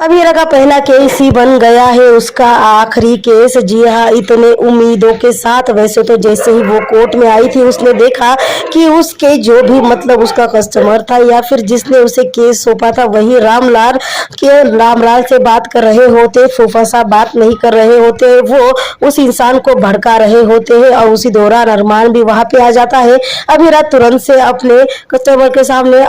अभी का पहला केस ही बन गया है उसका आखिरी केस। जी हाँ, इतने उम्मीदों के साथ वैसे तो जैसे ही वो कोर्ट में आई थी उसने देखा कि उसके जो भी मतलब उसका कस्टमर था या फिर जिसने उसे केस सौंपा था वही रामलाल से बात कर रहे होते, फूफा साहब बात नहीं कर रहे होते, वो उस इंसान को भड़का रहे होते हैं और उसी दौरान अरमान भी वहां पे आ जाता है। अभी तुरंत से अपने कस्टमर के सामने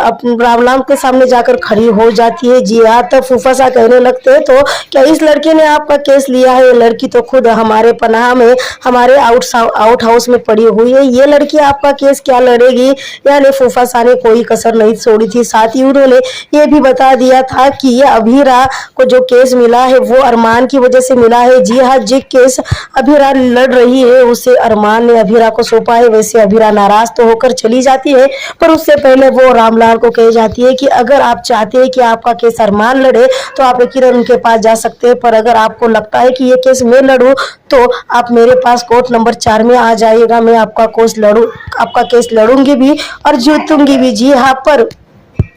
रामलाल के सामने जाकर खड़ी हो जाती है। जी हाँ, तब फूफा साहब कहने लगते हैं तो क्या इस लड़के ने आपका केस लिया है? ये लड़की तो खुद हमारे पनाह में हमारे आउट हाउस में पड़ी हुई है, ये लड़की आपका केस क्या लड़ेगी? यानी फूफा साहब ने कोई कसर नहीं छोड़ी थी। साथ ही उन्होंने ये भी बता दिया था कि ये अभीरा को जो केस मिला है वो अरमान की वजह से मिला है। जी हाँ, जो केस अभीरा लड़ रही है उसे अरमान ने अभीरा को सौंपा है। वैसे अभीरा नाराज तो होकर चली जाती है, पर उससे पहले वो रामलाल को कह जाती है कि अगर आप चाहते हैं कि आपका केस अरमान लड़े तो आप किरण उनके पास जा सकते हैं, पर अगर आपको लगता है कि ये केस मैं लड़ूं तो आप मेरे पास कोर्ट नंबर 4 में आ जाइएगा। मैं आपका केस लड़ूंगी भी और जीतूंगी भी। जी हाँ, पर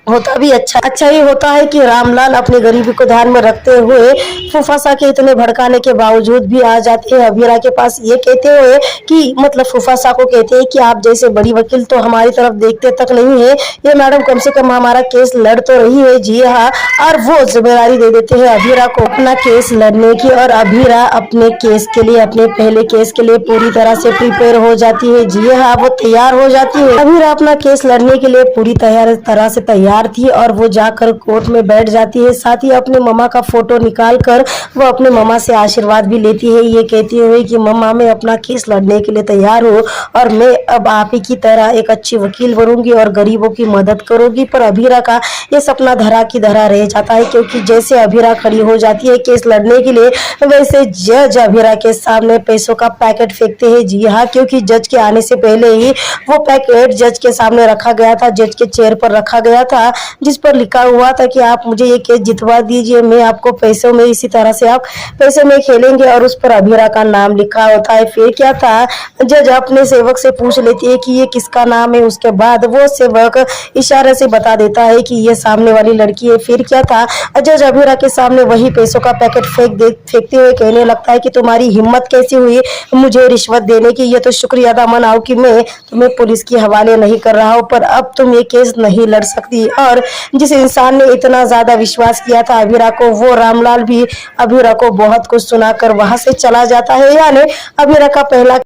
होता भी अच्छा ही होता है कि रामलाल अपनी गरीबी को ध्यान में रखते हुए फूफा साहब के इतने भड़काने के बावजूद भी आ जाते हैं अभीरा के पास, ये कहते हुए कि मतलब फूफा साहब को कहते हैं कि आप जैसे बड़ी वकील तो हमारी तरफ देखते तक नहीं है, ये मैडम कम से कम हमारा केस लड़ तो रही है। जी हाँ, और वो जिम्मेदारी दे देते हैं अभीरा को अपना केस लड़ने की, और अभीरा अपने केस के लिए, अपने पहले केस के लिए पूरी तरह से प्रिपेयर हो जाती है। जी हाँ, वो तैयार हो जाती है। अभीरा अपना केस लड़ने के लिए पूरी तरह से तैयार थी और वो जाकर कोर्ट में बैठ जाती है। साथ ही अपने मम्मा का फोटो निकाल कर वो अपने मम्मा से आशीर्वाद भी लेती है, ये कहती हुई कि मम्मा मैं अपना केस लड़ने के लिए तैयार हूँ और मैं अब आप ही की तरह एक अच्छी वकील बनूंगी और गरीबों की मदद करूंगी। पर अभीरा का ये सपना धरा की धरा रह जाता है, क्योंकि जैसे अभीरा खड़ी हो जाती है केस लड़ने के लिए वैसे जज अभीरा के सामने पैसों का पैकेट फेंकते हैं। जी हाँ, क्योंकि जज के आने से पहले ही वो पैकेट जज के सामने रखा गया था, जज के चेयर पर रखा गया था, जिस पर लिखा हुआ था कि आप मुझे ये केस जितवा दीजिए, मैं आपको पैसों में इसी तरह से आप पैसे में खेलेंगे, और उस पर अभीरा का नाम लिखा होता है। फिर क्या था, जज अपने सेवक से पूछ लेती है कि ये किसका नाम है, उसके बाद वो सेवक इशारे से बता देता है कि ये सामने वाली लड़की है। फिर क्या था, जज अभीरा के सामने वही पैसों का पैकेट फेंकते हुए कहने लगता है कि तुम्हारी हिम्मत कैसी हुई मुझे रिश्वत देने की, ये तो शुक्रिया अदा मनाओ कि मैं तुम्हें पुलिस के हवाले नहीं कर रहा हूँ, पर अब तुम ये केस नहीं लड़ सकती। और जिस इंसान ने इतना ज्यादा विश्वास किया था अभीरा को, वो रामलाल भी अभीरा को बहुत कुछ सुनाकर वहां से चला जाता है। यानी अभीरा का पहला